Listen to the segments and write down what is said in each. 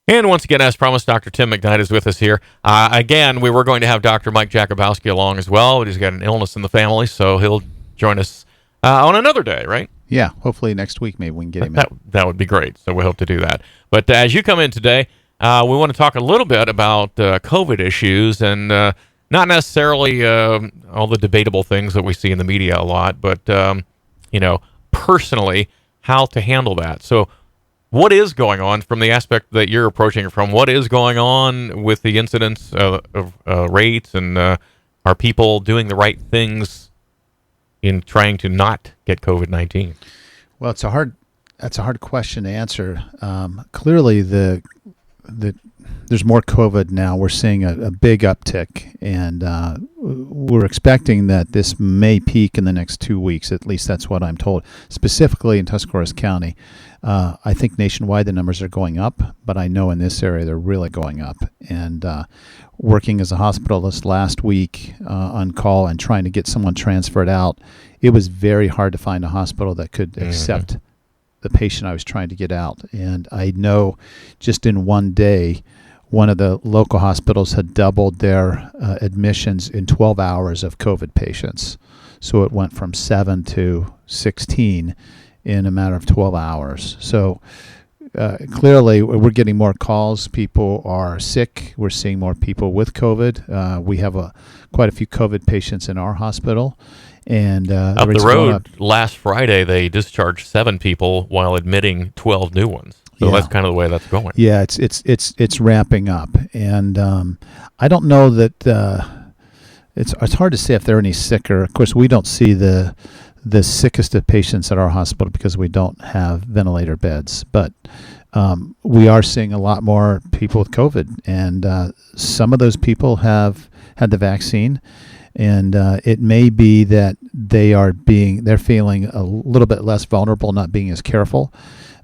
And once again, as promised, Dr. Tim McKnight is with us here. Again, we were going to have Dr. Mike Jakubowski along as well, but he's got an illness in the family, so he'll join us on another day, right? Yeah, hopefully next week maybe we can get him in. That would be great, so we hope to do that. But as you come in today, we want to talk a little bit about COVID issues and not necessarily all the debatable things that we see in the media a lot, but, personally, how to handle that. So what is going on from the aspect that you're approaching it from? What is going on with the incidence of rates, and are people doing the right things in trying to not get COVID-19? Well, that's a hard question to answer. Clearly, there's more COVID now. We're seeing a big uptick, and we're expecting that this may peak in the next 2 weeks. At least that's what I'm told. Specifically in Tuscarawas County, I think nationwide the numbers are going up, but I know in this area they're really going up. And working as a hospitalist last week on call and trying to get someone transferred out, it was very hard to find a hospital that could accept the patient I was trying to get out. And I know just in one day, one of the local hospitals had doubled their admissions in 12 hours of COVID patients. So it went from 7 to 16 in a matter of 12 hours. So clearly we're getting more calls. People are sick. We're seeing more people with COVID. We have quite a few COVID patients in our hospital. And up the road, last Friday, they discharged 7 people while admitting 12 new ones. So that's kind of the way that's going. Yeah, it's ramping up, and I don't know that it's hard to say if they're any sicker. Of course, we don't see the sickest of patients at our hospital because we don't have ventilator beds, but we are seeing a lot more people with COVID, and some of those people have had the vaccine. And it may be that they're feeling a little bit less vulnerable, not being as careful.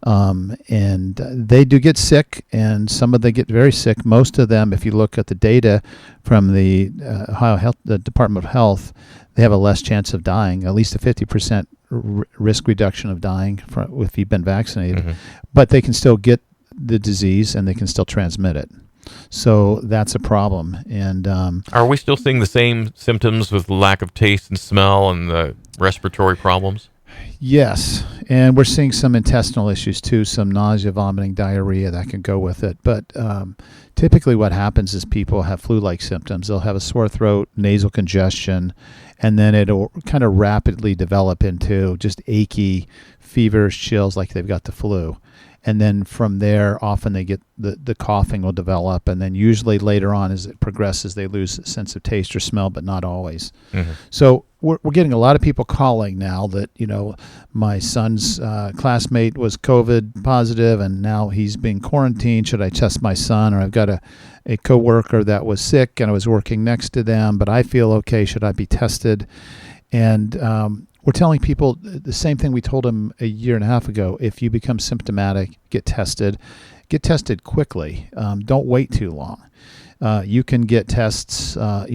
And they do get sick, and some of them get very sick. Most of them, if you look at the data from the the Department of Health, they have a less chance of dying, at least a 50% risk reduction of dying if you've been vaccinated. Mm-hmm. But they can still get the disease, and they can still transmit it. So that's a problem. And are we still seeing the same symptoms with lack of taste and smell and the respiratory problems? Yes, and we're seeing some intestinal issues too, some nausea, vomiting, diarrhea that can go with it. But typically what happens is people have flu-like symptoms. They'll have a sore throat, nasal congestion, and then it'll kind of rapidly develop into just achy, feverish chills like they've got the flu. And then from there, often they get the coughing will develop. And then usually later on, as it progresses, they lose a sense of taste or smell, but not always. Mm-hmm. So we're getting a lot of people calling now that, my son's classmate was COVID positive, and now he's being quarantined. Should I test my son? Or I've got a coworker that was sick, and I was working next to them, but I feel okay. Should I be tested? And we're telling people the same thing we told them a year and a half ago. If you become symptomatic, get tested. Get tested quickly. Don't wait too long. You can get tests, at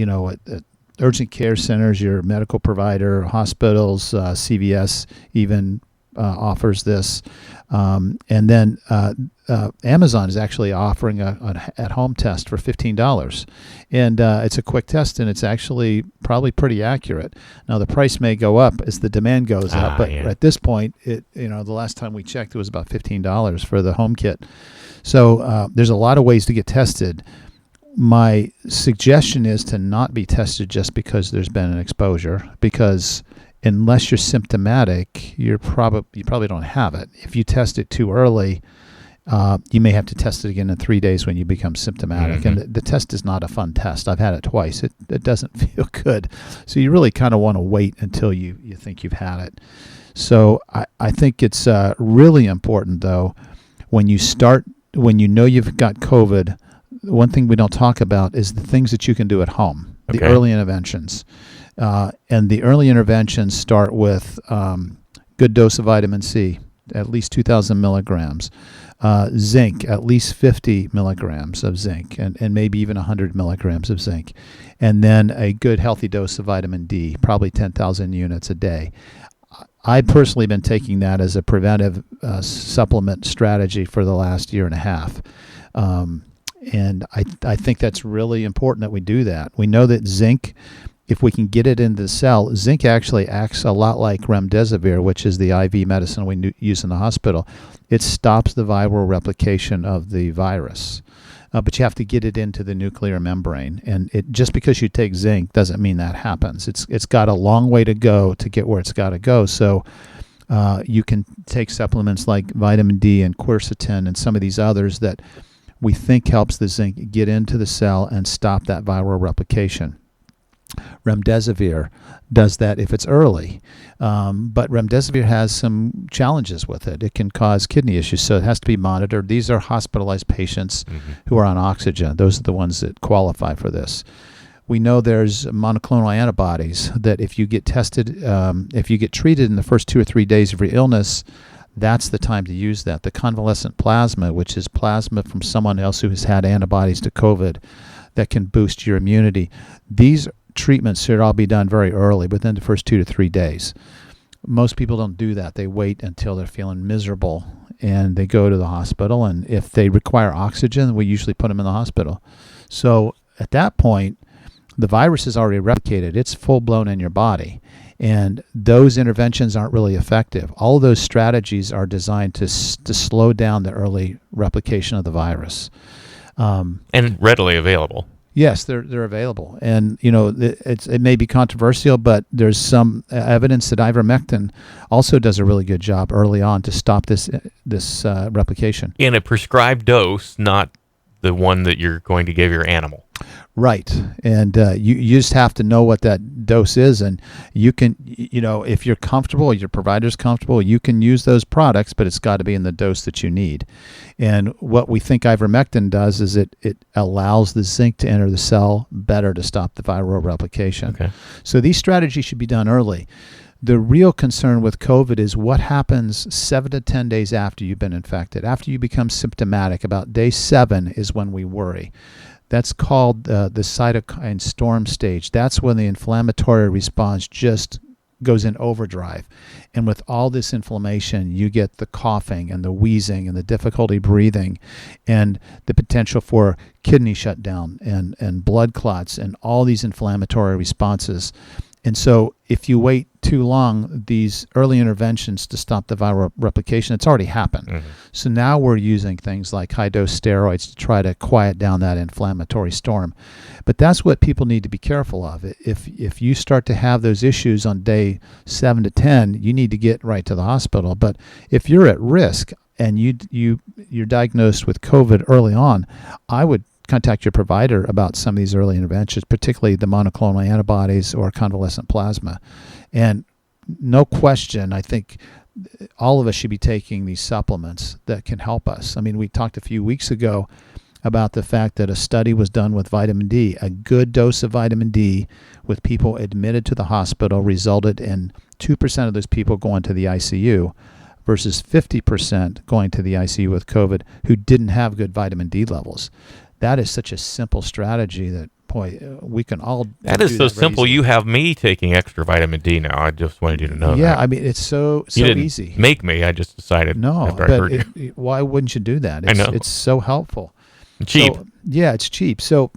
urgent care centers, your medical provider, hospitals, CVS even offers this. And then Amazon is actually offering an at-home test for $15. And it's a quick test, and it's actually probably pretty accurate. Now, the price may go up as the demand goes up, but at this point, the last time we checked, it was about $15 for the home kit. So there's a lot of ways to get tested. My suggestion is to not be tested just because there's been an exposure, because unless you're symptomatic, you probably don't have it. If you test it too early, you may have to test it again in 3 days when you become symptomatic. Mm-hmm. And the test is not a fun test. I've had it twice. It doesn't feel good. So you really kind of want to wait until you think you've had it. So I think it's really important, though, when you know you've got COVID, one thing we don't talk about is the things that you can do at home, the early interventions. And the early interventions start with good dose of vitamin C, at least 2,000 milligrams. Zinc, at least 50 milligrams of zinc, and maybe even 100 milligrams of zinc. And then a good healthy dose of vitamin D, probably 10,000 units a day. I've personally been taking that as a preventive supplement strategy for the last year and a half. And I think that's really important that we do that. We know that zinc, if we can get it into the cell, zinc actually acts a lot like remdesivir, which is the IV medicine we use in the hospital. It stops the viral replication of the virus. But you have to get it into the nuclear membrane. And just because you take zinc doesn't mean that happens. It's got a long way to go to get where it's got to go. So you can take supplements like vitamin D and quercetin and some of these others that we think helps the zinc get into the cell and stop that viral replication. Remdesivir does that if it's early, but remdesivir has some challenges with it. It can cause kidney issues, so it has to be monitored. These are hospitalized patients who are on oxygen. Those are the ones that qualify for this. We know there's monoclonal antibodies that if you get tested, if you get treated in the first 2 or 3 days of your illness, that's the time to use that. The convalescent plasma, which is plasma from someone else who has had antibodies to COVID that can boost your immunity. These treatments should all be done very early, within the first 2 to 3 days. Most people don't do that. They wait until they're feeling miserable and they go to the hospital. And if they require oxygen, we usually put them in the hospital. So at that point, the virus is already replicated. It's full-blown in your body. And those interventions aren't really effective. All of those strategies are designed to slow down the early replication of the virus. And readily available. Yes, they're available, and it may be controversial, but there's some evidence that ivermectin also does a really good job early on to stop this replication. In a prescribed dose, not the one that you're going to give your animal. Right, and you just have to know what that dose is, and you can, if you're comfortable, your provider's comfortable, you can use those products, but it's got to be in the dose that you need. And what we think ivermectin does is it allows the zinc to enter the cell better to stop the viral replication. Okay. So these strategies should be done early. The real concern with COVID is what happens 7 to 10 days after you've been infected. After you become symptomatic, about day 7 is when we worry. That's called the cytokine storm stage. That's when the inflammatory response just goes in overdrive. And with all this inflammation, you get the coughing and the wheezing and the difficulty breathing and the potential for kidney shutdown and blood clots and all these inflammatory responses. And so if you wait too long, these early interventions to stop the viral replication, it's already happened. Mm-hmm. So now we're using things like high-dose steroids to try to quiet down that inflammatory storm. But that's what people need to be careful of. If you start to have those issues on day 7 to 10, you need to get right to the hospital. But if you're at risk and you're diagnosed with COVID early on, I would contact your provider about some of these early interventions, particularly the monoclonal antibodies or convalescent plasma. And no question, I think all of us should be taking these supplements that can help us. I mean, we talked a few weeks ago about the fact that a study was done with vitamin D. A good dose of vitamin D with people admitted to the hospital resulted in 2% of those people going to the ICU versus 50% going to the ICU with COVID who didn't have good vitamin D levels. That is such a simple strategy that, boy, we can all do that is so simple. easily. You have me taking extra vitamin D now. I just wanted you to know that. Yeah, I mean, it's so you didn't easy. Make me. I just decided No, after I but heard you. why wouldn't you do that? I know. It's so helpful. Cheap. So, yeah, it's cheap. So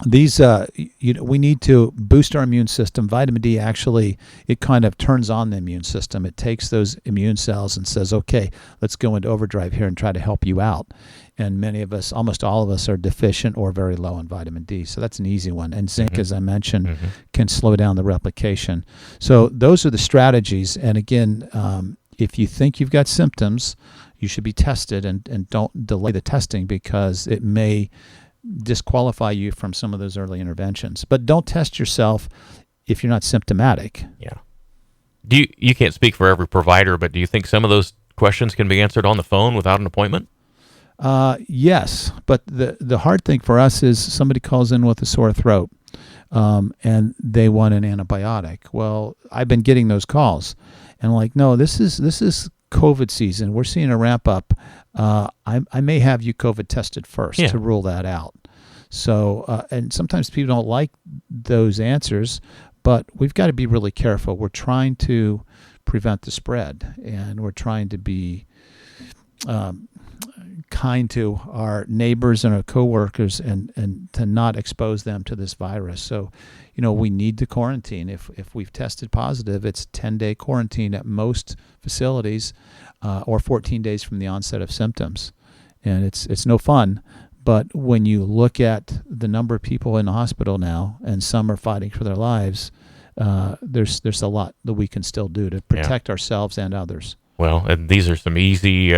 these, we need to boost our immune system. Vitamin D actually, it kind of turns on the immune system. It takes those immune cells and says, okay, let's go into overdrive here and try to help you out. And many of us, almost all of us, are deficient or very low in vitamin D. So that's an easy one. And zinc, as I mentioned, can slow down the replication. So those are the strategies. And again, if you think you've got symptoms, you should be tested and don't delay the testing because it may disqualify you from some of those early interventions. But don't test yourself if you're not symptomatic. Yeah. You can't speak for every provider, but do you think some of those questions can be answered on the phone without an appointment? Yes, but the hard thing for us is somebody calls in with a sore throat and they want an antibiotic. Well, I've been getting those calls, and I'm like, no, this is COVID season. We're seeing a ramp up. I may have you COVID tested first to rule that out. So, and sometimes people don't like those answers, but we've got to be really careful. We're trying to prevent the spread, and we're trying to be kind to our neighbors and our coworkers and to not expose them to this virus. So, we need to quarantine. If we've tested positive, it's 10-day quarantine at most facilities, or 14 days from the onset of symptoms. And it's no fun. But when you look at the number of people in the hospital now, and some are fighting for their lives, there's a lot that we can still do to protect ourselves and others. Well, and these are some easy,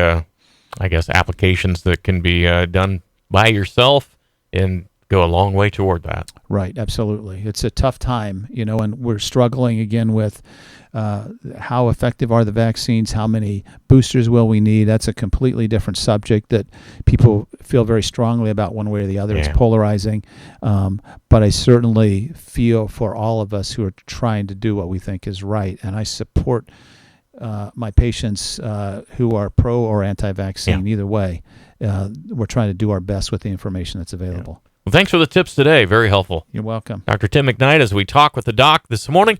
applications that can be done by yourself and go a long way toward that. Right, absolutely. It's a tough time, and we're struggling again with how effective are the vaccines, how many boosters will we need. That's a completely different subject that people feel very strongly about one way or the other. It's polarizing, but I certainly feel for all of us who are trying to do what we think is right, and I support my patients who are pro or anti-vaccine. Either way, we're trying to do our best with the information that's available. Well, thanks for the tips today. Very helpful. You're welcome. Dr. Tim McKnight, as we talk with the doc this morning.